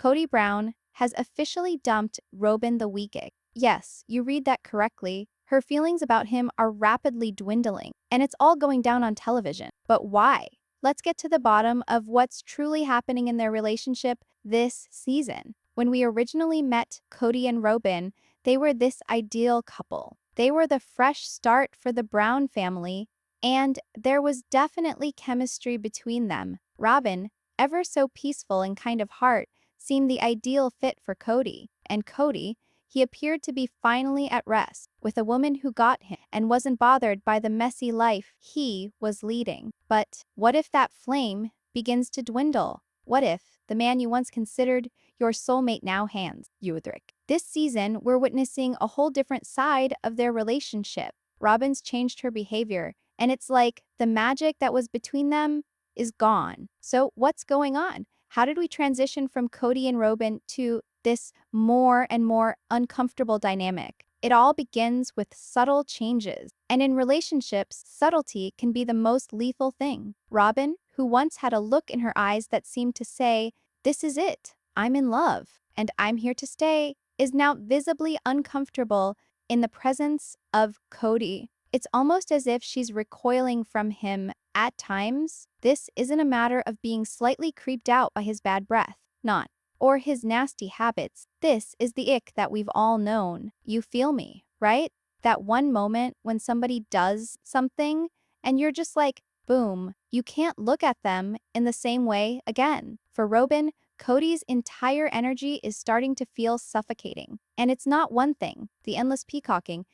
Kody Brown has officially dumped Robyn the ICK. Yes, you read that correctly. Her feelings about him are rapidly dwindling, and it's all going down on television. But why? Let's get to the bottom of what's truly happening in their relationship this season. When we originally met Kody and Robyn, they were this ideal couple. They were the fresh start for the Brown family, and there was definitely chemistry between them. Robyn, ever so peaceful and kind of heart, seemed the ideal fit for Kody. And Kody, he appeared to be finally at rest with a woman who got him and wasn't bothered by the messy life he was leading. But what if that flame begins to dwindle? What if the man you once considered your soulmate now hands you a trick? This season, we're witnessing a whole different side of their relationship. Robyn's changed her behavior, and it's like the magic that was between them is gone. So what's going on? How did we transition from Kody and Robyn to this more and more uncomfortable dynamic? It all begins with subtle changes. And in relationships, subtlety can be the most lethal thing. Robyn, who once had a look in her eyes that seemed to say, "This is it, I'm in love, and I'm here to stay," is now visibly uncomfortable in the presence of Kody. It's almost as if she's recoiling from him at times. This isn't a matter of being slightly creeped out by his bad breath, not, or his nasty habits. This is the ick that we've all known. You feel me, right? That one moment when somebody does something and you're just like, boom, you can't look at them in the same way again. For Robyn, Kody's entire energy is starting to feel suffocating. And it's not one thing, the endless peacocking,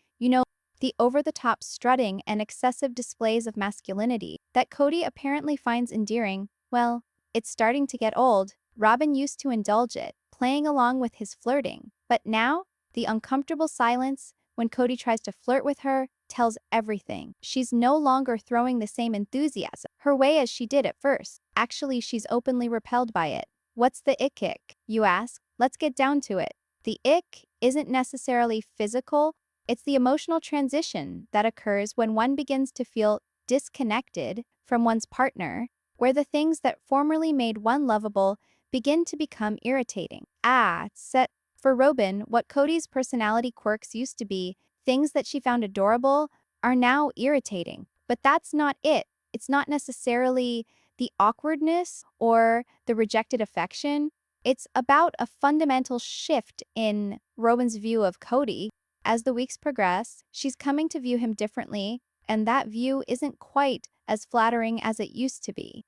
the over-the-top strutting and excessive displays of masculinity that Kody apparently finds endearing. Well, it's starting to get old. Robyn used to indulge it, playing along with his flirting. But now, the uncomfortable silence when Kody tries to flirt with her tells everything. She's no longer throwing the same enthusiasm her way as she did at first. Actually, she's openly repelled by it. What's the ick, you ask? Let's get down to it. The ick isn't necessarily physical. It's the emotional transition that occurs when one begins to feel disconnected from one's partner, where the things that formerly made one lovable begin to become irritating. For Robyn, what Kody's personality quirks used to be, things that she found adorable, are now irritating. But that's not it. It's not necessarily the awkwardness or the rejected affection. It's about a fundamental shift in Robyn's view of Kody. As the weeks progress, she's coming to view him differently, and that view isn't quite as flattering as it used to be.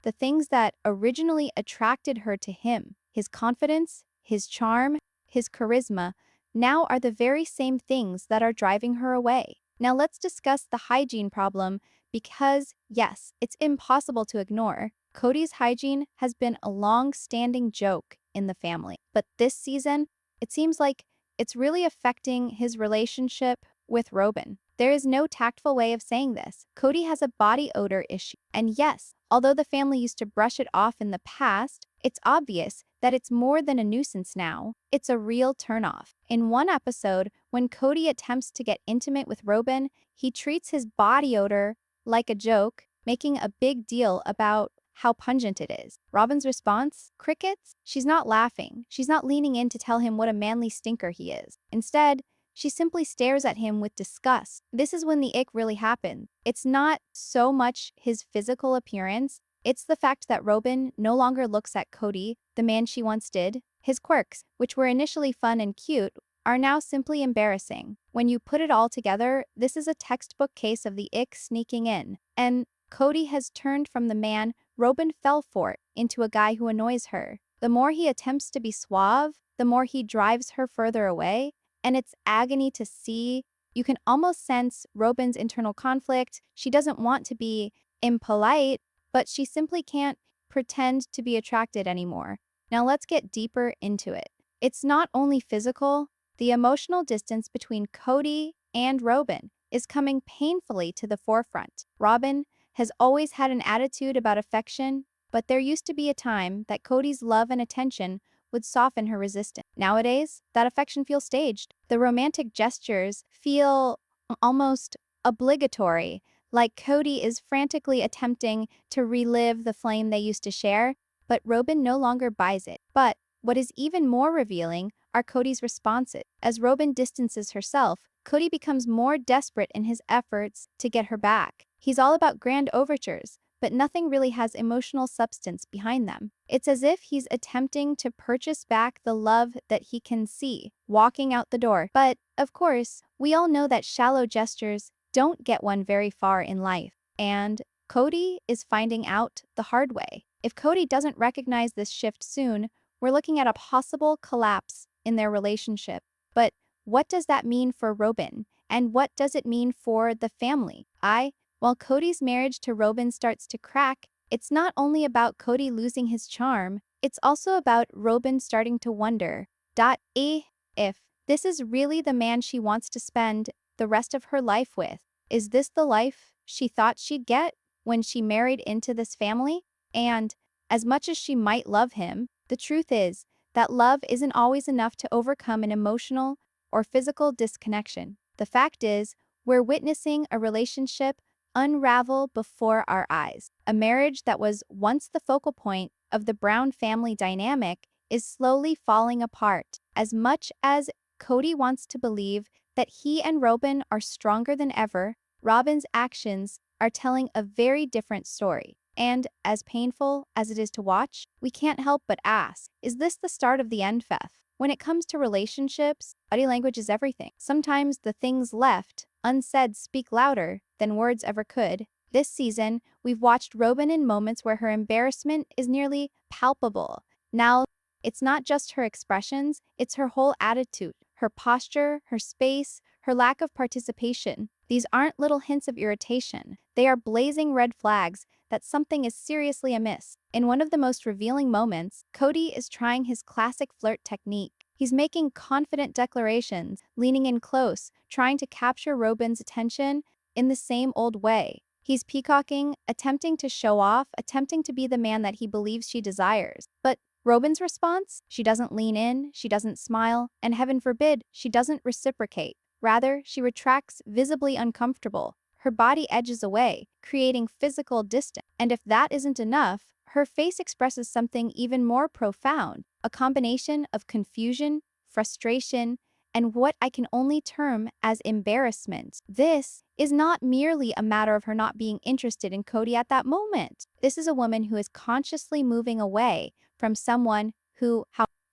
The things that originally attracted her to him, his confidence, his charm, his charisma, now are the very same things that are driving her away. Now let's discuss the hygiene problem because, yes, it's impossible to ignore. Kody's hygiene has been a long-standing joke in the family, but this season, it seems like it's really affecting his relationship with Robyn. There is no tactful way of saying this. Kody has a body odor issue. And yes, although the family used to brush it off in the past, it's obvious that it's more than a nuisance now. It's a real turnoff. In one episode, when Kody attempts to get intimate with Robyn, he treats his body odor like a joke, making a big deal about how pungent it is. Robyn's response? Crickets? She's not laughing. She's not leaning in to tell him what a manly stinker he is. Instead, she simply stares at him with disgust. This is when the ick really happens. It's not so much his physical appearance, it's the fact that Robyn no longer looks at Kody, the man she once did. His quirks, which were initially fun and cute, are now simply embarrassing. When you put it all together, this is a textbook case of the ick sneaking in. And Kody has turned from the man Robyn fell for into a guy who annoys her. The more he attempts to be suave, the more he drives her further away, and it's agony to see. You can almost sense Robyn's internal conflict. She doesn't want to be impolite, but she simply can't pretend to be attracted anymore. Now let's get deeper into it. It's not only physical. The emotional distance between Kody and Robyn is coming painfully to the forefront. Robyn has always had an attitude about affection, but there used to be a time that Kody's love and attention would soften her resistance. Nowadays, that affection feels staged. The romantic gestures feel almost obligatory, like Kody is frantically attempting to relive the flame they used to share, but Robyn no longer buys it. But What is even more revealing are Kody's responses. As Robyn distances herself, Kody becomes more desperate in his efforts to get her back. He's all about grand overtures, but nothing really has emotional substance behind them. It's as if he's attempting to purchase back the love that he can see walking out the door. But, of course, we all know that shallow gestures don't get one very far in life. And Kody is finding out the hard way. If Kody doesn't recognize this shift soon, we're looking at a possible collapse in their relationship. But what does that mean for Robyn? And what does it mean for the family? While Kody's marriage to Robyn starts to crack, it's not only about Kody losing his charm, it's also about Robyn starting to wonder, if this is really the man she wants to spend the rest of her life with. Is this the life she thought she'd get when she married into this family? And as much as she might love him, the truth is that love isn't always enough to overcome an emotional or physical disconnection. The fact is, we're witnessing a relationship unravel before our eyes. A marriage that was once the focal point of the Brown family dynamic is slowly falling apart. As much as Kody wants to believe that he and Robyn are stronger than ever, Robyn's actions are telling a very different story. And as painful as it is to watch, we can't help but ask, is this the start of the end, Feth? When it comes to relationships, body language is everything. Sometimes the things left unsaid speak louder than words ever could. This season, we've watched Robyn in moments where her embarrassment is nearly palpable. Now, it's not just her expressions, it's her whole attitude, her posture, her space, her lack of participation. These aren't little hints of irritation. They are blazing red flags that something is seriously amiss. In one of the most revealing moments, Kody is trying his classic flirt technique. He's making confident declarations, leaning in close, trying to capture Robyn's attention in the same old way. He's peacocking, attempting to show off, attempting to be the man that he believes she desires. But Robyn's response? She doesn't lean in, she doesn't smile, and heaven forbid, she doesn't reciprocate. Rather, she retracts, visibly uncomfortable. Her body edges away, creating physical distance. And if that isn't enough, her face expresses something even more profound, a combination of confusion, frustration, and what I can only term as embarrassment. This is not merely a matter of her not being interested in Kody at that moment. This is a woman who is consciously moving away from someone who,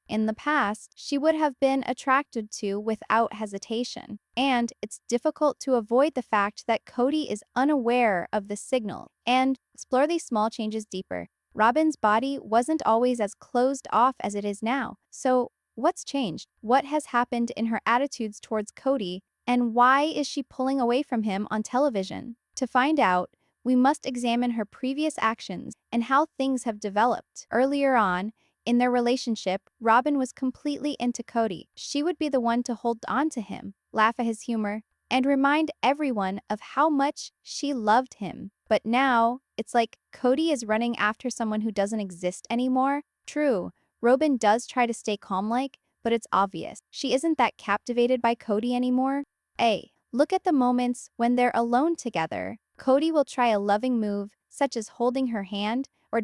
in the past, she would have been attracted to without hesitation. And it's difficult to avoid the fact that Kody is unaware of the signal. And explore these small changes deeper. Robyn's body wasn't always as closed off as it is now. So, what's changed? What has happened in her attitudes towards Kody? And why is she pulling away from him on television? To find out, we must examine her previous actions and how things have developed. Earlier on, in their relationship, Robyn was completely into Kody. She would be the one to hold on to him, laugh at his humor, and remind everyone of how much she loved him. But now, it's like Kody is running after someone who doesn't exist anymore. True, Robyn does try to stay calm-like, but it's obvious. She isn't that captivated by Kody anymore. Look at the moments when they're alone together. Kody will try a loving move, such as holding her hand, or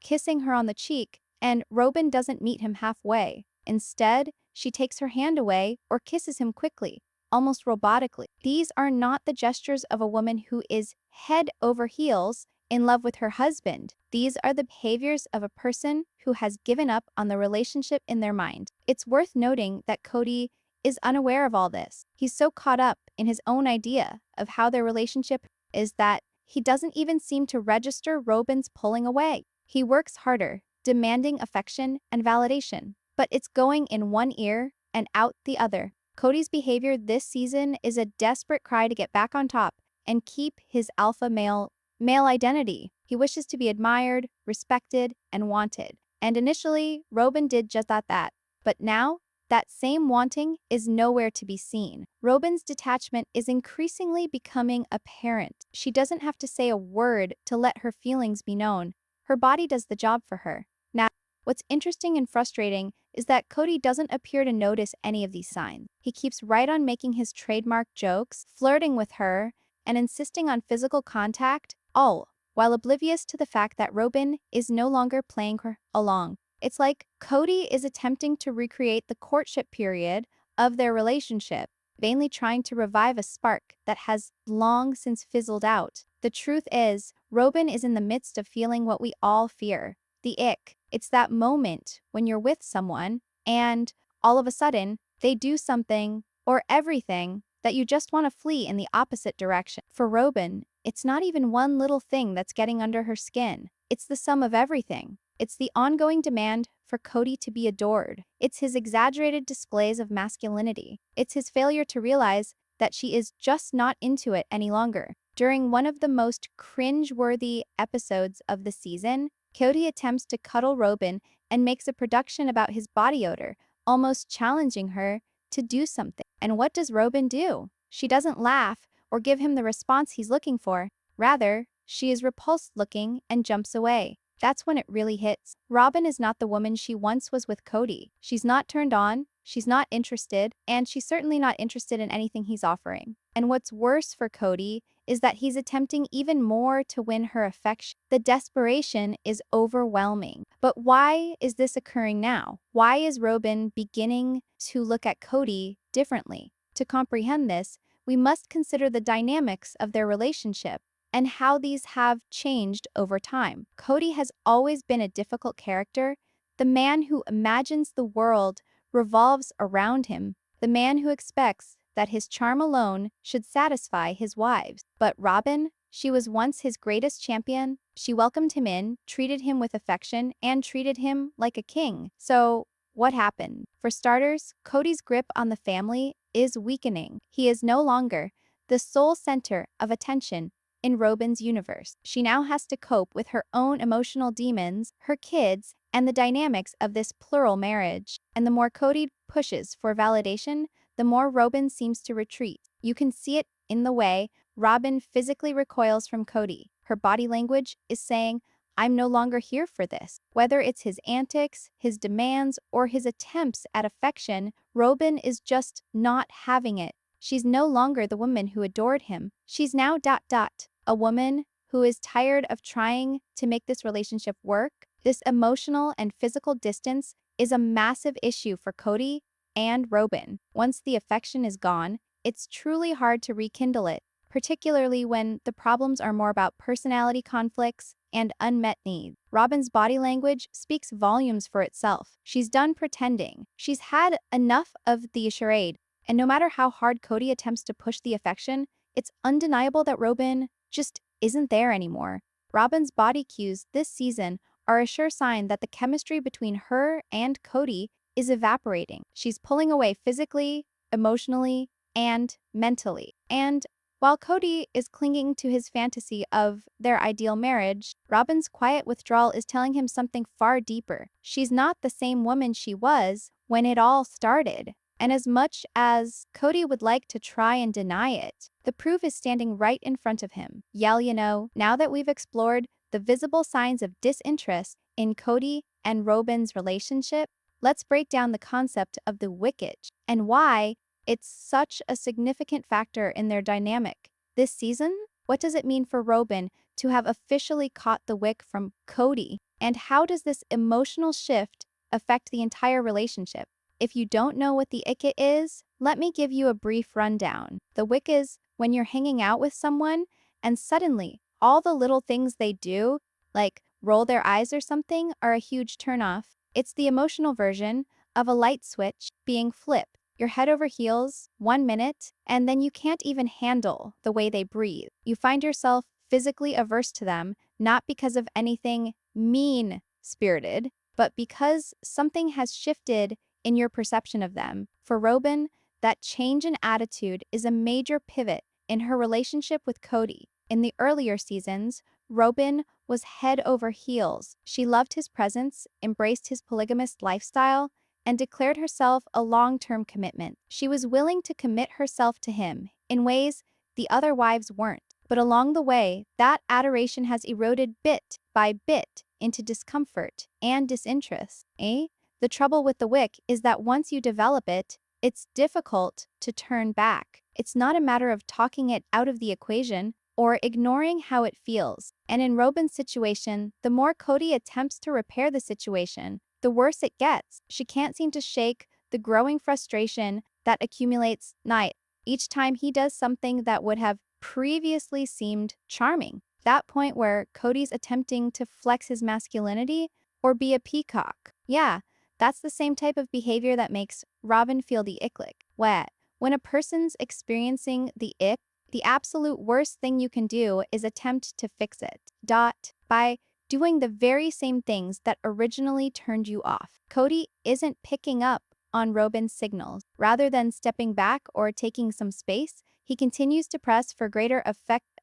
kissing her on the cheek, and Robyn doesn't meet him halfway. Instead, she takes her hand away or kisses him quickly, almost robotically. These are not the gestures of a woman who is head over heels in love with her husband. These are the behaviors of a person who has given up on the relationship in their mind. It's worth noting that Kody is unaware of all this. He's so caught up in his own idea of how their relationship is that he doesn't even seem to register Robyn's pulling away. He works harder, demanding affection and validation, but it's going in one ear and out the other. Kody's behavior this season is a desperate cry to get back on top and keep his alpha male identity. He wishes to be admired, respected, and wanted. And initially, Robyn did just that. But now, that same wanting is nowhere to be seen. Robyn's detachment is increasingly becoming apparent. She doesn't have to say a word to let her feelings be known. Her body does the job for her. Now, what's interesting and frustrating is that Kody doesn't appear to notice any of these signs. He keeps right on making his trademark jokes, flirting with her, and insisting on physical contact, all while oblivious to the fact that Robyn is no longer playing her along. It's like Kody is attempting to recreate the courtship period of their relationship, vainly trying to revive a spark that has long since fizzled out. The truth is, Robyn is in the midst of feeling what we all fear, the ick. It's that moment when you're with someone and all of a sudden they do something or everything that you just want to flee in the opposite direction. For Robyn, it's not even one little thing that's getting under her skin. It's the sum of everything. It's the ongoing demand for Kody to be adored. It's his exaggerated displays of masculinity. It's his failure to realize that she is just not into it any longer. During one of the most cringe-worthy episodes of the season, Kody attempts to cuddle Robyn and makes a production about his body odor, almost challenging her to do something. And what does Robyn do? She doesn't laugh or give him the response he's looking for. Rather, she is repulsed looking and jumps away. That's when it really hits. Robyn is not the woman she once was with Kody. She's not turned on, she's not interested, and she's certainly not interested in anything he's offering. And what's worse for Kody is that he's attempting even more to win her affection. The desperation is overwhelming. But why is this occurring now? Why is Robyn beginning to look at Kody differently? To comprehend this, we must consider the dynamics of their relationship and how these have changed over time. Kody has always been a difficult character, the man who imagines the world revolves around him, the man who expects that his charm alone should satisfy his wives. But Robyn, she was once his greatest champion. She welcomed him in, treated him with affection, and treated him like a king. So, what happened? For starters, Kody's grip on the family is weakening. He is no longer the sole center of attention in Robyn's universe. She now has to cope with her own emotional demons, her kids, and the dynamics of this plural marriage. And the more Kody pushes for validation, the more Robyn seems to retreat. You can see it in the way Robyn physically recoils from Kody. Her body language is saying, "I'm no longer here for this." Whether it's his antics, his demands, or his attempts at affection, Robyn is just not having it. She's no longer the woman who adored him. She's now a woman who is tired of trying to make this relationship work. This emotional and physical distance is a massive issue for Kody and Robyn. Once the affection is gone, it's truly hard to rekindle it, particularly when the problems are more about personality conflicts and unmet needs. Robyn's body language speaks volumes for itself. She's done pretending. She's had enough of the charade. And no matter how hard Kody attempts to push the affection, it's undeniable that Robyn just isn't there anymore. Robyn's body cues this season are a sure sign that the chemistry between her and Kody is evaporating. She's pulling away physically, emotionally, and mentally. And while Kody is clinging to his fantasy of their ideal marriage, Robyn's quiet withdrawal is telling him something far deeper. She's not the same woman she was when it all started. And as much as Kody would like to try and deny it, the proof is standing right in front of him. Now that we've explored the visible signs of disinterest in Kody and Robyn's relationship, let's break down the concept of the wickage and why it's such a significant factor in their dynamic. This season, what does it mean for Robyn to have officially caught the wick from Kody? And how does this emotional shift affect the entire relationship? If you don't know what the ICK is, let me give you a brief rundown. The wick is when you're hanging out with someone and suddenly all the little things they do, like roll their eyes or something, are a huge turnoff. It's the emotional version of a light switch being flipped. You're head over heels 1 minute, and then you can't even handle the way they breathe. You find yourself physically averse to them, not because of anything mean-spirited, but because something has shifted in your perception of them. For Robyn, that change in attitude is a major pivot in her relationship with Kody. In the earlier seasons, Robyn was head over heels. She loved his presence, embraced his polygamous lifestyle, and declared herself a long-term commitment. She was willing to commit herself to him in ways the other wives weren't. But along the way, that adoration has eroded bit by bit into discomfort and disinterest. The trouble with the wick is that once you develop it, it's difficult to turn back. It's not a matter of talking it out of the equation or ignoring how it feels. And in Robyn's situation, the more Kody attempts to repair the situation, the worse it gets. She can't seem to shake the growing frustration that accumulates night each time he does something that would have previously seemed charming. That point where Kody's attempting to flex his masculinity or be a peacock. Yeah, that's the same type of behavior that makes Robyn feel the icklick. When a person's experiencing the ick, the absolute worst thing you can do is attempt to fix it. By doing the very same things that originally turned you off. Kody isn't picking up on Robyn's signals. Rather than stepping back or taking some space, he continues to press for greater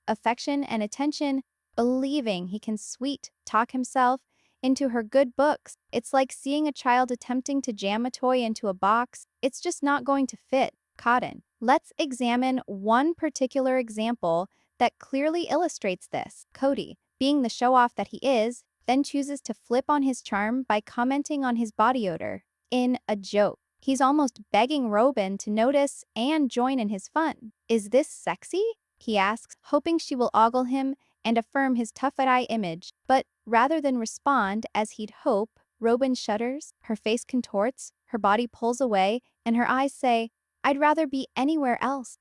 affection and attention, believing he can sweet talk himself into her good books. It's like seeing a child attempting to jam a toy into a box. It's just not going to fit. Cotton. Let's examine one particular example that clearly illustrates this. Kody, being the show-off that he is, then chooses to flip on his charm by commenting on his body odor. In a joke, he's almost begging Robyn to notice and join in his fun. Is this sexy? He asks, hoping she will ogle him and affirm his tough-eye image. But rather than respond as he'd hope, Robyn shudders, her face contorts, her body pulls away, and her eyes say, "I'd rather be anywhere else."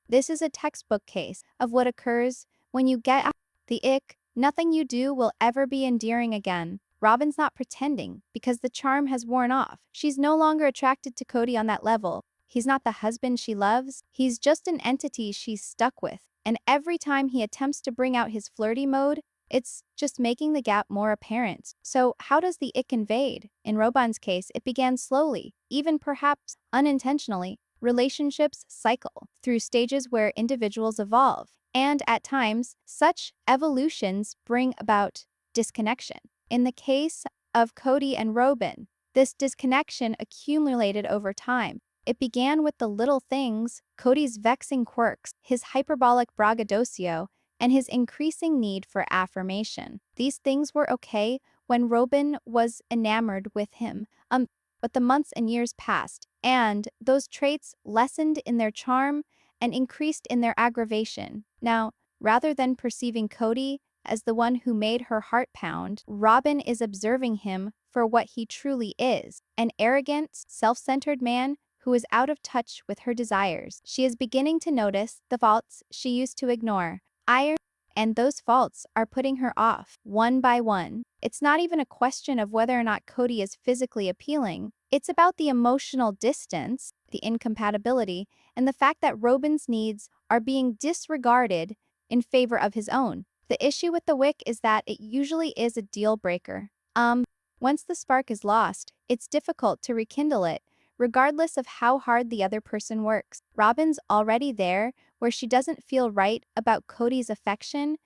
This is a textbook case of what occurs when you get the ick. Nothing you do will ever be endearing again. Robyn's not pretending because the charm has worn off. She's no longer attracted to Kody on that level. He's not the husband she loves. He's just an entity she's stuck with. And every time he attempts to bring out his flirty mode, it's just making the gap more apparent. So how does the ick invade? In Robyn's case, it began slowly, even perhaps unintentionally. Relationships cycle through stages where individuals evolve. And at times, such evolutions bring about disconnection. In the case of Kody and Robyn, this disconnection accumulated over time. It began with the little things, Kody's vexing quirks, his hyperbolic braggadocio, and his increasing need for affirmation. These things were okay when Robyn was enamored with him, but the months and years passed, and those traits lessened in their charm and increased in their aggravation. Now, rather than perceiving Kody as the one who made her heart pound, Robyn is observing him for what he truly is, an arrogant, self-centered man who is out of touch with her desires. She is beginning to notice the faults she used to ignore. And those faults are putting her off, one by one. It's not even a question of whether or not Kody is physically appealing. It's about the emotional distance, the incompatibility, and the fact that Robyn's needs are being disregarded in favor of his own. The issue with the wick is that it usually is a deal breaker. Once the spark is lost, it's difficult to rekindle it, regardless of how hard the other person works. Robyn's already there, where she doesn't feel right about Kody's affection,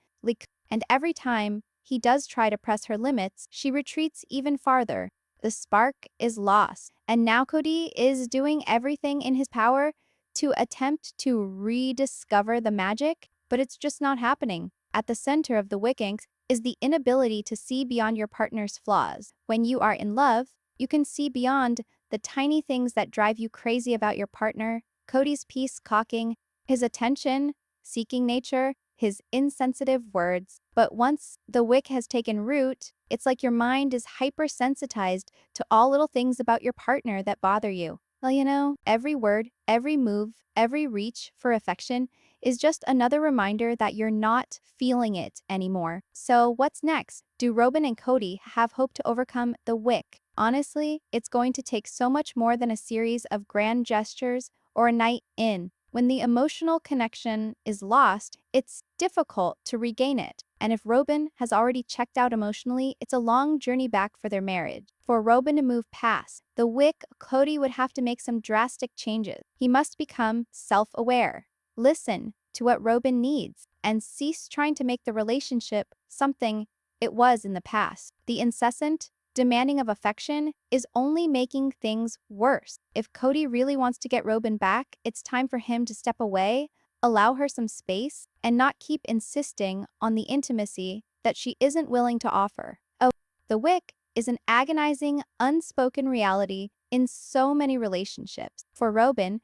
and every time he does try to press her limits, she retreats even farther. The spark is lost, and now Kody is doing everything in his power to attempt to rediscover the magic, but it's just not happening. At the center of the wicking is the inability to see beyond your partner's flaws. When you are in love, you can see beyond the tiny things that drive you crazy about your partner. Kody's peace-cocking, his attention-seeking nature, his insensitive words. But once the wick has taken root, it's like your mind is hypersensitized to all little things about your partner that bother you. Well, every word, every move, every reach for affection is just another reminder that you're not feeling it anymore. So what's next? Do Robyn and Kody have hope to overcome the wick? Honestly, it's going to take so much more than a series of grand gestures or a night in. When the emotional connection is lost, it's difficult to regain it. And if Robyn has already checked out emotionally, it's a long journey back for their marriage. For Robyn to move past the wick, Kody would have to make some drastic changes. He must become self-aware, listen to what Robyn needs, and cease trying to make the relationship something it was in the past. The incessant demanding of affection is only making things worse. If Kody really wants to get Robyn back, it's time for him to step away, allow her some space, and not keep insisting on the intimacy that she isn't willing to offer. Oh, the wick is an agonizing, unspoken reality in so many relationships. For Robyn,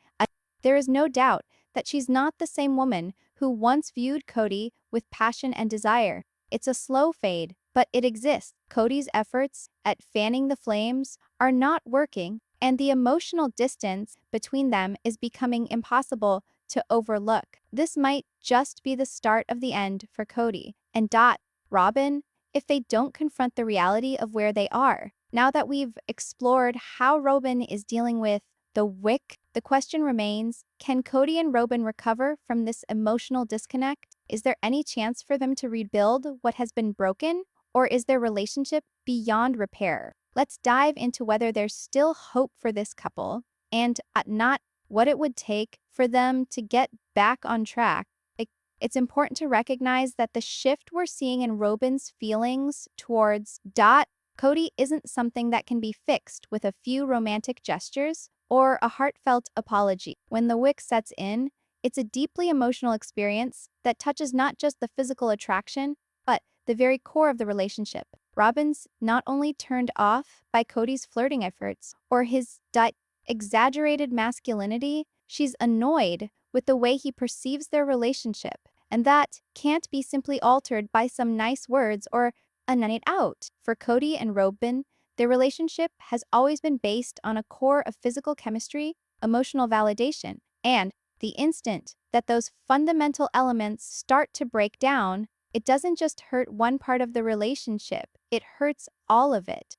there is no doubt that she's not the same woman who once viewed Kody with passion and desire. It's a slow fade, but it exists. Kody's efforts at fanning the flames are not working, and the emotional distance between them is becoming impossible to overlook. This might just be the start of the end for Kody and Robyn if they don't confront the reality of where they are. Now that we've explored how Robyn is dealing with the wick, the question remains, can Kody and Robyn recover from this emotional disconnect? Is there any chance for them to rebuild what has been broken? Or is their relationship beyond repair? Let's dive into whether there's still hope for this couple and not what it would take for them to get back on track. It's important to recognize that the shift we're seeing in Robyn's feelings towards Kody isn't something that can be fixed with a few romantic gestures or a heartfelt apology. When the wick sets in, it's a deeply emotional experience that touches not just the physical attraction, but the very core of the relationship. Robyn's not only turned off by Kody's flirting efforts or his exaggerated masculinity, she's annoyed with the way he perceives their relationship. And that can't be simply altered by some nice words or a night out. For Kody and Robyn, their relationship has always been based on a core of physical chemistry, emotional validation, and the instant that those fundamental elements start to break down, it doesn't just hurt one part of the relationship, it hurts all of it.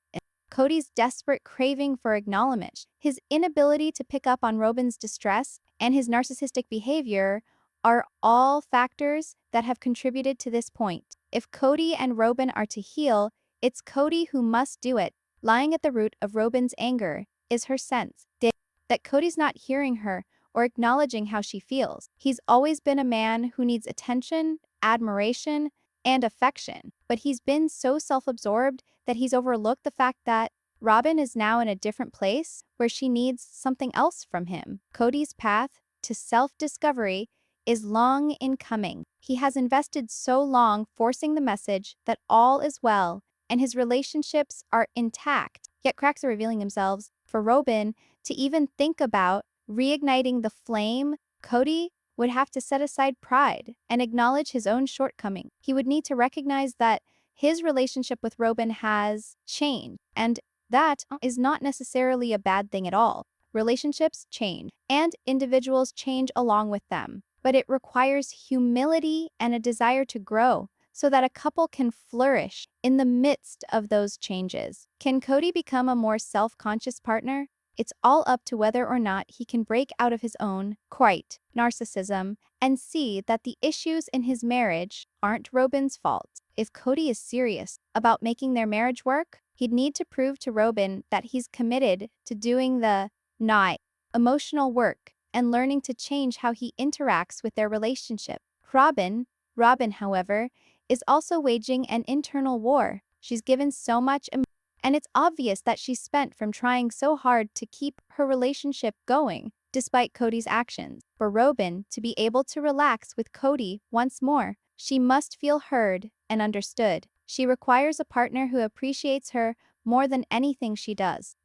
Kody's desperate craving for acknowledgement, his inability to pick up on Robyn's distress, and his narcissistic behavior are all factors that have contributed to this point. If Kody and Robyn are to heal, it's Kody who must do it. Lying at the root of Robyn's anger is her sense that Kody's not hearing her or acknowledging how she feels. He's always been a man who needs attention, admiration, and affection, but he's been so self-absorbed that he's overlooked the fact that Robyn is now in a different place where she needs something else from him. Kody's path to self-discovery is long in coming. He has invested so long forcing the message that all is well and his relationships are intact, yet cracks are revealing themselves. For Robyn to even think about reigniting the flame, Kody would have to set aside pride and acknowledge his own shortcoming. He would need to recognize that his relationship with Robyn has changed, and that is not necessarily a bad thing at all. Relationships change, and individuals change along with them, but it requires humility and a desire to grow so that a couple can flourish in the midst of those changes. Can Kody become a more self-conscious partner? It's all up to whether or not he can break out of his own, narcissism and see that the issues in his marriage aren't Robyn's fault. If Kody is serious about making their marriage work, he'd need to prove to Robyn that he's committed to doing the emotional work and learning to change how he interacts with their relationship. Robyn, however, is also waging an internal war. She's given so much and it's obvious that she's spent from trying so hard to keep her relationship going, despite Kody's actions. For Robyn to be able to relax with Kody once more, she must feel heard and understood. She requires a partner who appreciates her more than anything she does.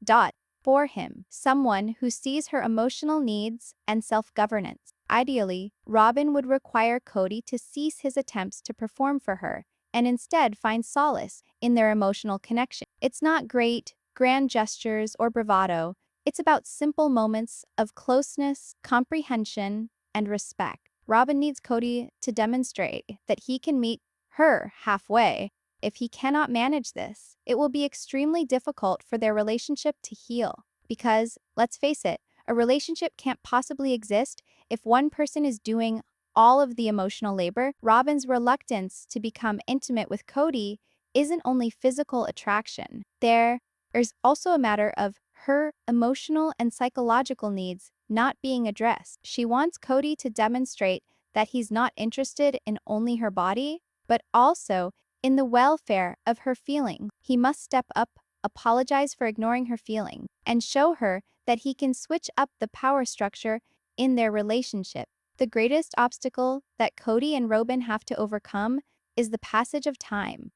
For him, someone who sees her emotional needs and self-governance. Ideally, Robyn would require Kody to cease his attempts to perform for her and instead find solace in their emotional connection. It's not grand gestures or bravado. It's about simple moments of closeness, comprehension, and respect. Robyn needs Kody to demonstrate that he can meet her halfway. If he cannot manage this, it will be extremely difficult for their relationship to heal. Because, let's face it, a relationship can't possibly exist if one person is doing all of the emotional labor. Robyn's reluctance to become intimate with Kody isn't only physical attraction. There's also a matter of her emotional and psychological needs not being addressed. She wants Kody to demonstrate that he's not interested in only her body, but also in the welfare of her feelings. He must step up, apologize for ignoring her feelings, and show her that he can switch up the power structure in their relationship. The greatest obstacle that Kody and Robyn have to overcome is the passage of time.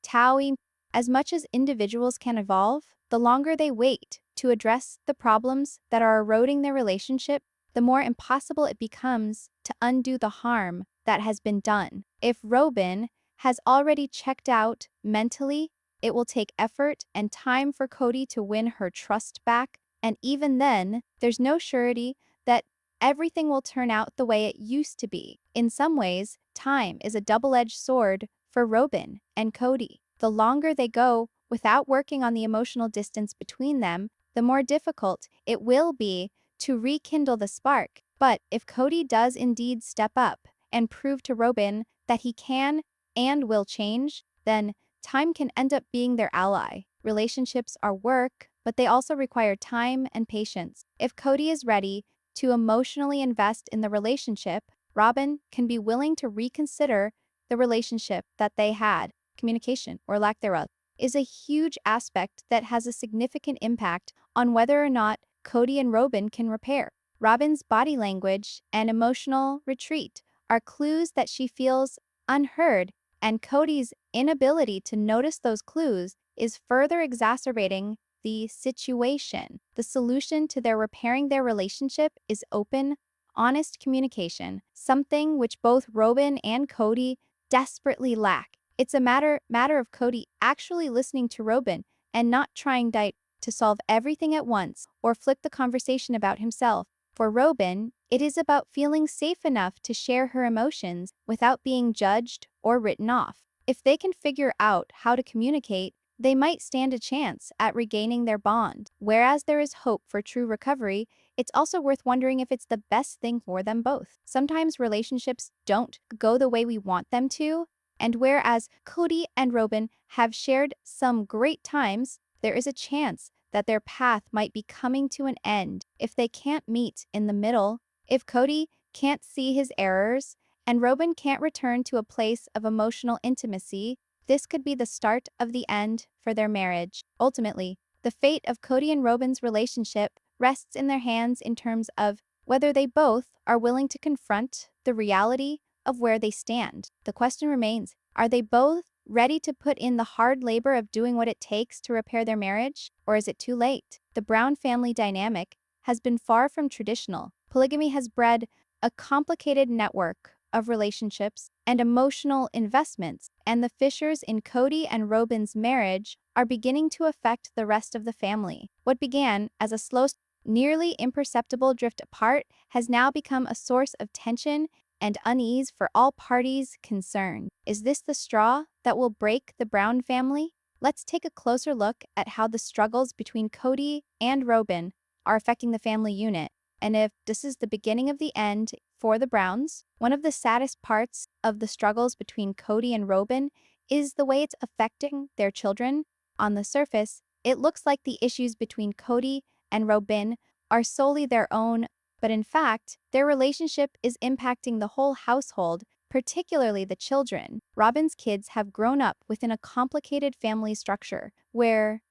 As much as individuals can evolve, the longer they wait to address the problems that are eroding their relationship, the more impossible it becomes to undo the harm that has been done. If Robyn has already checked out mentally, It will take effort and time for Kody to win her trust back, and even then, there's no surety that everything will turn out the way it used to be. In some ways, time is a double-edged sword for Robyn and Kody. The longer they go without working on the emotional distance between them, the more difficult it will be to rekindle the spark. But if Kody does indeed step up and prove to Robyn that he can and will change, then time can end up being their ally. Relationships are work, but they also require time and patience. If Kody is ready to emotionally invest in the relationship, Robyn can be willing to reconsider the relationship that they had. Communication, or lack thereof, is a huge aspect that has a significant impact on whether or not Kody and Robyn can repair. Robyn's body language and emotional retreat are clues that she feels unheard, and Kody's inability to notice those clues is further exacerbating the situation. The solution to their repairing their relationship is open, honest communication, something which both Robyn and Kody desperately lack. It's a matter of Kody actually listening to Robyn and not trying to solve everything at once or flip the conversation about himself. For Robyn, it is about feeling safe enough to share her emotions without being judged or written off. If they can figure out how to communicate, they might stand a chance at regaining their bond. Whereas there is hope for true recovery, it's also worth wondering if it's the best thing for them both. Sometimes relationships don't go the way we want them to, and whereas Kody and Robyn have shared some great times, there is a chance that their path might be coming to an end if they can't meet in the middle. If Kody can't see his errors and Robyn can't return to a place of emotional intimacy, this could be the start of the end for their marriage. Ultimately, the fate of Kody and Robyn's relationship rests in their hands in terms of whether they both are willing to confront the reality of where they stand. The question remains, are they both ready to put in the hard labor of doing what it takes to repair their marriage, or is it too late? The Brown family dynamic has been far from traditional. Polygamy has bred a complicated network of relationships and emotional investments, and the fissures in Kody and Robyn's marriage are beginning to affect the rest of the family. What began as a slow, nearly imperceptible drift apart has now become a source of tension and unease for all parties concerned. Is this the straw that will break the Brown family? Let's take a closer look at how the struggles between Kody and Robyn are affecting the family unit, and if this is the beginning of the end for the Browns. One of the saddest parts of the struggles between Kody and Robyn is the way it's affecting their children. On the surface, it looks like the issues between Kody and Robyn are solely their own, but in fact, their relationship is impacting the whole household, particularly the children. Robyn's kids have grown up within a complicated family structure where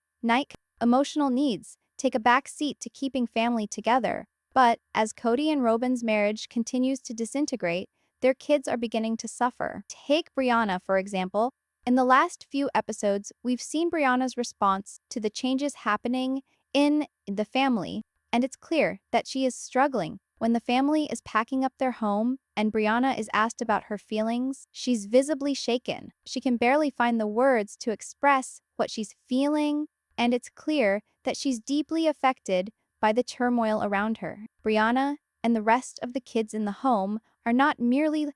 emotional needs take a back seat to keeping family together. But as Kody and Robyn's marriage continues to disintegrate, their kids are beginning to suffer. Take Brianna, for example. In the last few episodes, we've seen Brianna's response to the changes happening in the family, and it's clear that she is struggling. When the family is packing up their home and Brianna is asked about her feelings, she's visibly shaken. She can barely find the words to express what she's feeling, and it's clear that she's deeply affected by the turmoil around her. Brianna and the rest of the kids in the home are not merely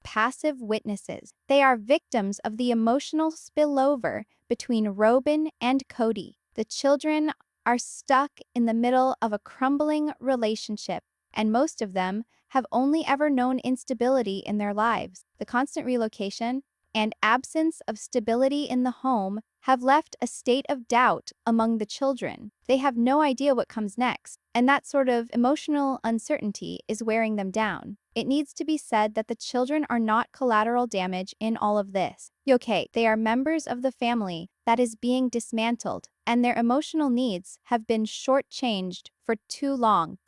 passive witnesses. They are victims of the emotional spillover between Robyn and Kody. The children are stuck in the middle of a crumbling relationship, and most of them have only ever known instability in their lives. The constant relocation and absence of stability in the home have left a state of doubt among the children. They have no idea what comes next, and that sort of emotional uncertainty is wearing them down. It needs to be said that the children are not collateral damage in all of this. Okay, they are members of the family that is being dismantled, and their emotional needs have been shortchanged for too long.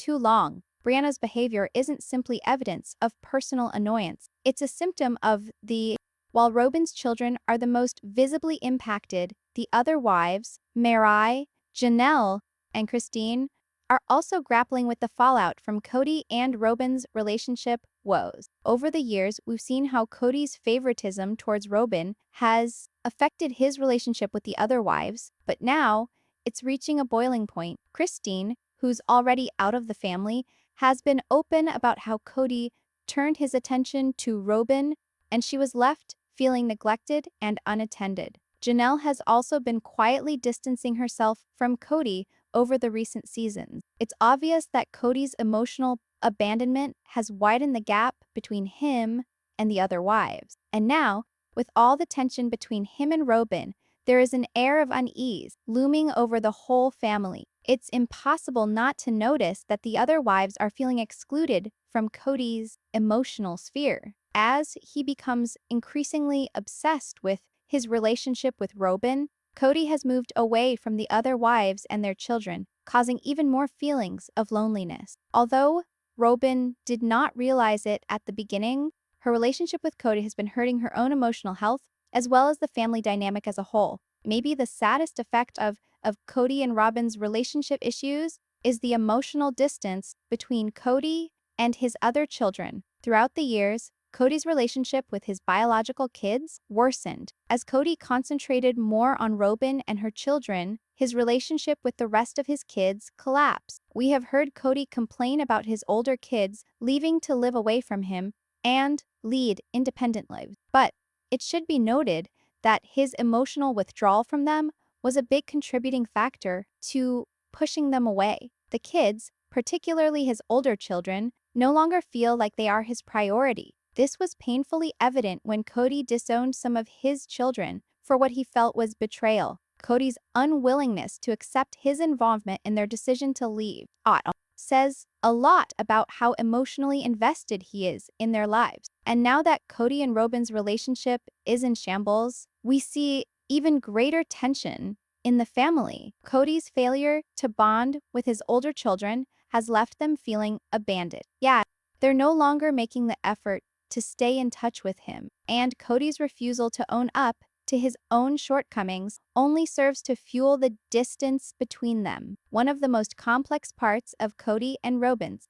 Brianna's behavior isn't simply evidence of personal annoyance. It's a symptom of while Robyn's children are the most visibly impacted, the other wives, Mirai, Janelle, and Christine, are also grappling with the fallout from Kody and Robyn's relationship woes. Over the years, we've seen how Kody's favoritism towards Robyn has affected his relationship with the other wives, but now it's reaching a boiling point. Christine, who's already out of the family, has been open about how Kody turned his attention to Robyn, and she was left feeling neglected and unattended. Janelle has also been quietly distancing herself from Kody over the recent seasons. It's obvious that Kody's emotional abandonment has widened the gap between him and the other wives. And now, with all the tension between him and Robyn, there is an air of unease looming over the whole family. It's impossible not to notice that the other wives are feeling excluded from Kody's emotional sphere. As he becomes increasingly obsessed with his relationship with Robyn, Kody has moved away from the other wives and their children, causing even more feelings of loneliness. Although Robyn did not realize it at the beginning, her relationship with Kody has been hurting her own emotional health as well as the family dynamic as a whole. Maybe the saddest effect of Kody and Robyn's relationship issues is the emotional distance between Kody and his other children. Throughout the years, Kody's relationship with his biological kids worsened. As Kody concentrated more on Robyn and her children, his relationship with the rest of his kids collapsed. We have heard Kody complain about his older kids leaving to live away from him and lead independent lives. But it should be noted that his emotional withdrawal from them was a big contributing factor to pushing them away. The kids, particularly his older children, no longer feel like they are his priority. This was painfully evident when Kody disowned some of his children for what he felt was betrayal. Kody's unwillingness to accept his involvement in their decision to leave says a lot about how emotionally invested he is in their lives. And now that Kody and Robyn's relationship is in shambles, we see even greater tension in the family. Kody's failure to bond with his older children has left them feeling abandoned. Yeah, they're no longer making the effort to stay in touch with him, and Kody's refusal to own up to his own shortcomings only serves to fuel the distance between them. One of the most complex parts of Kody and Robyn's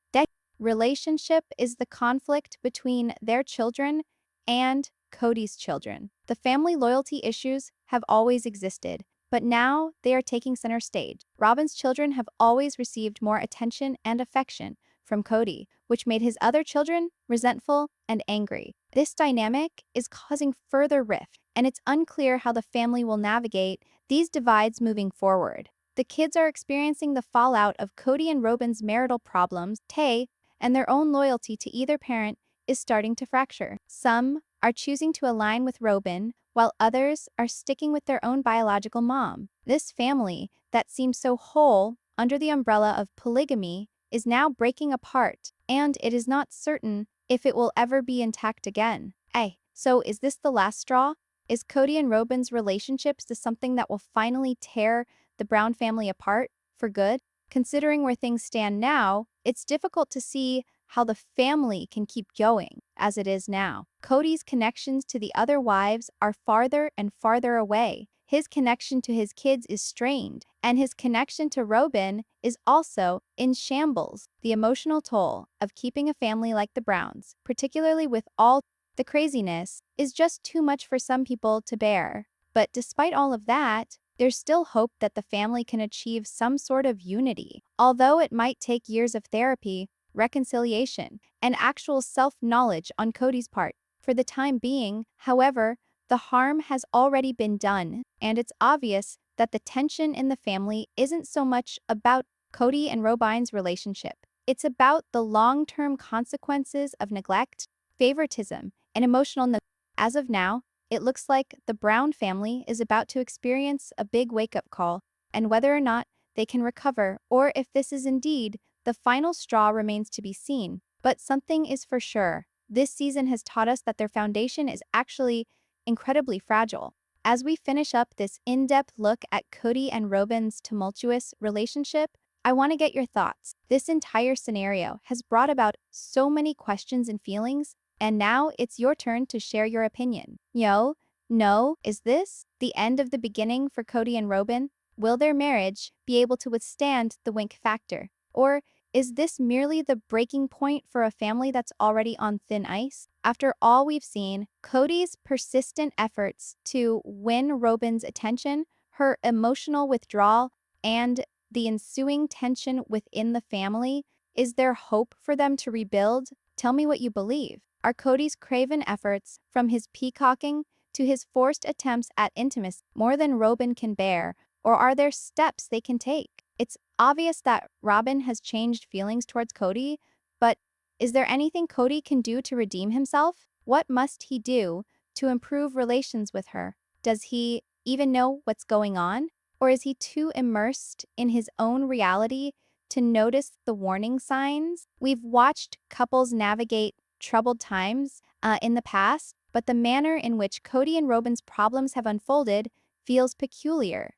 relationship is the conflict between their children and Kody's children. The family loyalty issues have always existed, but now they are taking center stage. Robyn's children have always received more attention and affection from Kody, which made his other children resentful and angry. This dynamic is causing further rift, and it's unclear how the family will navigate these divides moving forward. The kids are experiencing the fallout of Kody and Robyn's marital problems, and their own loyalty to either parent is starting to fracture. Some are choosing to align with Robyn, while others are sticking with their own biological mom. This family that seemed so whole under the umbrella of polygamy is now breaking apart, and it is not certain if it will ever be intact again. So is this the last straw? Is Kody and Robyn's relationships to something that will finally tear the Brown family apart for good? Considering where things stand now, it's difficult to see how the family can keep going as it is now. Kody's connections to the other wives are farther and farther away. His connection to his kids is strained, and his connection to Robyn is also in shambles. The emotional toll of keeping a family like the Browns, particularly with all the craziness, is just too much for some people to bear. But despite all of that, there's still hope that the family can achieve some sort of unity. Although it might take years of therapy, reconciliation, and actual self-knowledge on Kody's part. For the time being, however, the harm has already been done, and it's obvious that the tension in the family isn't so much about Kody and Robyn's relationship. It's about the long-term consequences of neglect, favoritism, and emotional neglect. As of now, it looks like the Brown family is about to experience a big wake-up call, and whether or not they can recover, or if this is indeed the final straw, remains to be seen. But something is for sure. This season has taught us that their foundation is actually incredibly fragile. As we finish up this in-depth look at Kody and Robyn's tumultuous relationship, I want to get your thoughts. This entire scenario has brought about so many questions and feelings, and now it's your turn to share your opinion. Is this the end of the beginning for Kody and Robyn? Will their marriage be able to withstand the wink factor? Or is this merely the breaking point for a family that's already on thin ice? After all we've seen, Kody's persistent efforts to win Robyn's attention, her emotional withdrawal, and the ensuing tension within the family, is there hope for them to rebuild? Tell me what you believe. Are Kody's craven efforts, from his peacocking to his forced attempts at intimacy, more than Robyn can bear, or are there steps they can take? It's obvious that Robyn has changed feelings towards Kody, but is there anything Kody can do to redeem himself? What must he do to improve relations with her? Does he even know what's going on? Or is he too immersed in his own reality to notice the warning signs? We've watched couples navigate troubled times in the past, but the manner in which Kody and Robyn's problems have unfolded feels peculiar.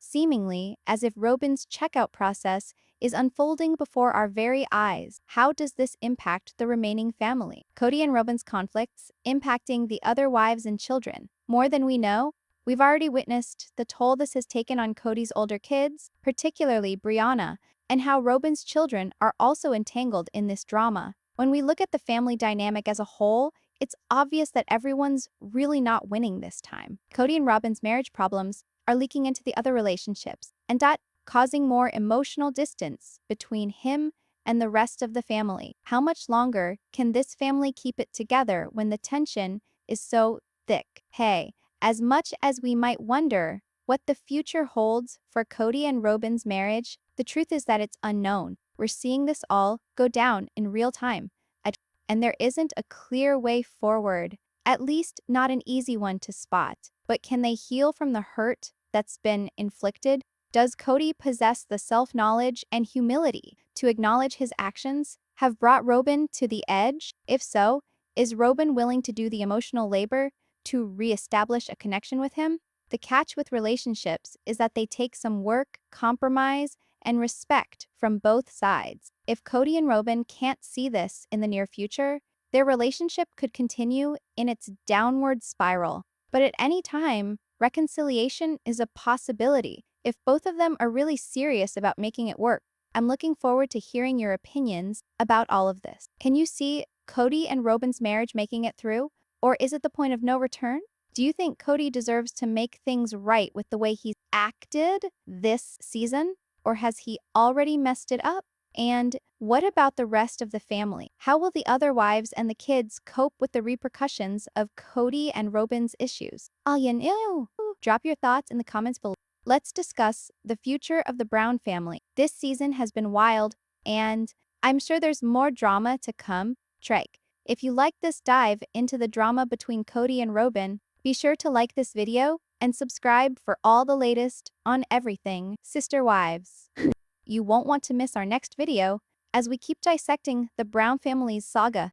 Seemingly as if Robyn's checkout process is unfolding before our very eyes. How does this impact the remaining family? Kody and Robyn's conflicts impacting the other wives and children. More than we know, we've already witnessed the toll this has taken on Kody's older kids, particularly Brianna, and how Robyn's children are also entangled in this drama. When we look at the family dynamic as a whole, it's obvious that everyone's really not winning this time. Kody and Robyn's marriage problems are leaking into the other relationships, and that causing more emotional distance between him and the rest of the family. How much longer can this family keep it together when the tension is so thick? Hey, as much as we might wonder what the future holds for Kody and Robyn's marriage, the truth is that it's unknown. We're seeing this all go down in real time, and there isn't a clear way forward, at least not an easy one to spot. But can they heal from the hurt that's been inflicted? Does Kody possess the self-knowledge and humility to acknowledge his actions have brought Robyn to the edge? If so, is Robyn willing to do the emotional labor to reestablish a connection with him? The catch with relationships is that they take some work, compromise, and respect from both sides. If Kody and Robyn can't see this in the near future, their relationship could continue in its downward spiral. But at any time, reconciliation is a possibility if both of them are really serious about making it work. I'm looking forward to hearing your opinions about all of this. Can you see Kody and Robyn's marriage making it through? Or is it the point of no return? Do you think Kody deserves to make things right with the way he's acted this season? Or has he already messed it up? And what about the rest of the family? How will the other wives and the kids cope with the repercussions of Kody and Robyn's issues? Drop your thoughts in the comments below. Let's discuss the future of the Brown family. This season has been wild, and I'm sure there's more drama to come. If you like this dive into the drama between Kody and Robyn, be sure to like this video and subscribe for all the latest on everything Sister Wives. You won't want to miss our next video as we keep dissecting the Brown family's saga.